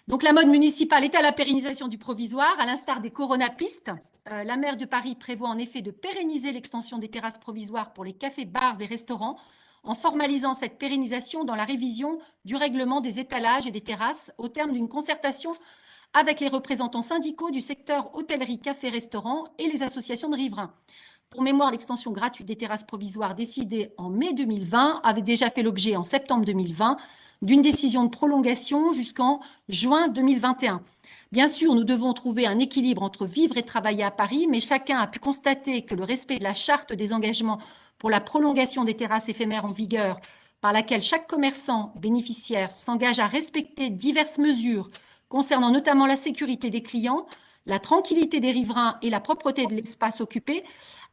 Donc, la mode municipale est à la pérennisation du provisoire, à l'instar des coronapistes. La maire de Paris prévoit en effet de pérenniser l'extension des terrasses provisoires pour les cafés, bars et restaurants, en formalisant cette pérennisation dans la révision du règlement des étalages et des terrasses au terme d'une concertation avec les représentants syndicaux du secteur hôtellerie, café, restaurant et les associations de riverains. Pour mémoire, l'extension gratuite des terrasses provisoires décidée en mai 2020 avait déjà fait l'objet en septembre 2020 d'une décision de prolongation jusqu'en juin 2021. Bien sûr, nous devons trouver un équilibre entre vivre et travailler à Paris, mais chacun a pu constater que le respect de la charte des engagements pour la prolongation des terrasses éphémères en vigueur, par laquelle chaque commerçant bénéficiaire s'engage à respecter diverses mesures concernant notamment la sécurité des clients, la tranquillité des riverains et la propreté de l'espace occupé,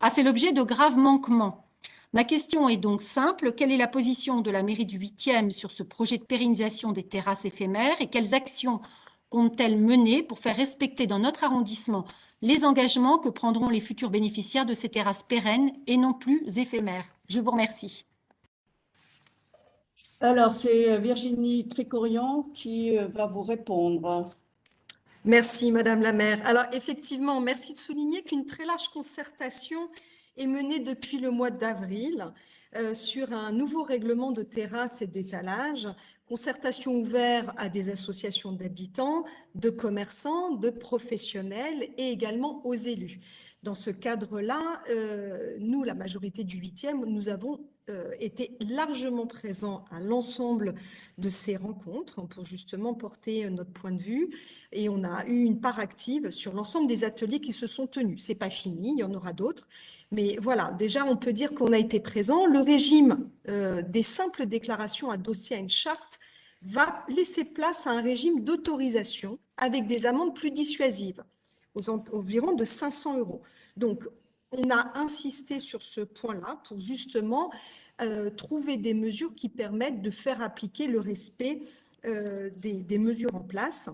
a fait l'objet de graves manquements. Ma question est donc simple. Quelle est la position de la mairie du 8e sur ce projet de pérennisation des terrasses éphémères et quelles actions compte-t-elle mener pour faire respecter dans notre arrondissement les engagements que prendront les futurs bénéficiaires de ces terrasses pérennes et non plus éphémères? Je vous remercie. Alors, c'est Virginie Tricorian qui va vous répondre. Merci, Madame la maire. Alors, effectivement, merci de souligner qu'une très large concertation est menée depuis le mois d'avril sur un nouveau règlement de terrasse et d'étalage, concertation ouverte à des associations d'habitants, de commerçants, de professionnels et également aux élus. Dans ce cadre-là, nous, la majorité du 8e, nous avons été largement présents à l'ensemble de ces rencontres pour justement porter notre point de vue et on a eu une part active sur l'ensemble des ateliers qui se sont tenus. C'est pas fini, il y en aura d'autres. Mais voilà, déjà, on peut dire qu'on a été présent. Le régime des simples déclarations adossées à une charte va laisser place à un régime d'autorisation avec des amendes plus dissuasives, environ de 500 €. Donc, on a insisté sur ce point-là pour justement trouver des mesures qui permettent de faire appliquer le respect des mesures en place.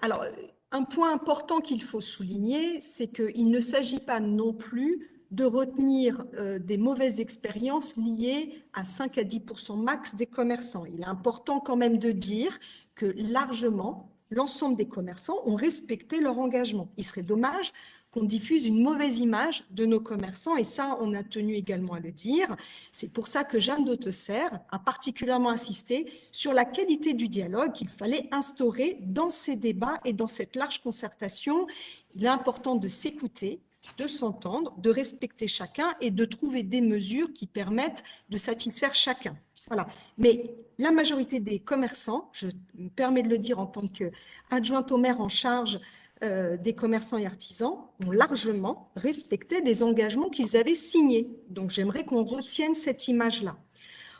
Alors, un point important qu'il faut souligner, c'est qu'il ne s'agit pas non plus de retenir des mauvaises expériences liées à 5 à 10% max des commerçants. Il est important quand même de dire que largement, l'ensemble des commerçants ont respecté leur engagement. Il serait dommage qu'on diffuse une mauvaise image de nos commerçants, et ça, on a tenu également à le dire. C'est pour ça que Jeanne Dautesserre a particulièrement insisté sur la qualité du dialogue qu'il fallait instaurer dans ces débats et dans cette large concertation. Il est important de s'écouter, de s'entendre, de respecter chacun et de trouver des mesures qui permettent de satisfaire chacun. Voilà. Mais la majorité des commerçants, je me permets de le dire en tant qu'adjointe au maire en charge des commerçants et artisans, ont largement respecté les engagements qu'ils avaient signés. Donc, j'aimerais qu'on retienne cette image-là.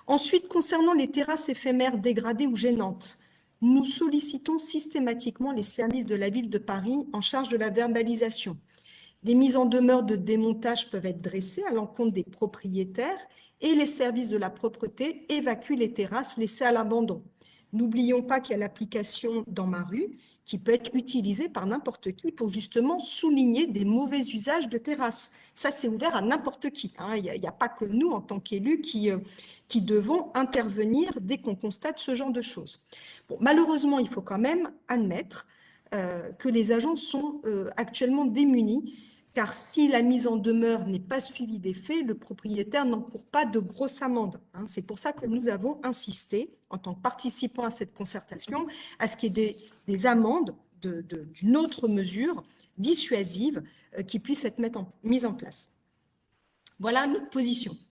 Ensuite, concernant les terrasses éphémères dégradées ou gênantes, nous sollicitons systématiquement les services de la ville de Paris en charge de la verbalisation. Des mises en demeure de démontage peuvent être dressées à l'encontre des propriétaires et les services de la propreté évacuent les terrasses laissées à l'abandon. N'oublions pas qu'il y a l'application Dans ma rue qui peut être utilisée par n'importe qui pour justement souligner des mauvais usages de terrasses. Ça, c'est ouvert à n'importe qui. Il n'y a pas que nous, en tant qu'élus, qui devons intervenir dès qu'on constate ce genre de choses. Bon, malheureusement, il faut quand même admettre que les agents sont actuellement démunis, car si la mise en demeure n'est pas suivie des faits, le propriétaire n'encourt pas de grosses amendes. C'est pour ça que nous avons insisté, en tant que participants à cette concertation, à ce qu'il y ait des amendes d'une autre mesure dissuasive qui puisse être mise en place. Voilà notre position.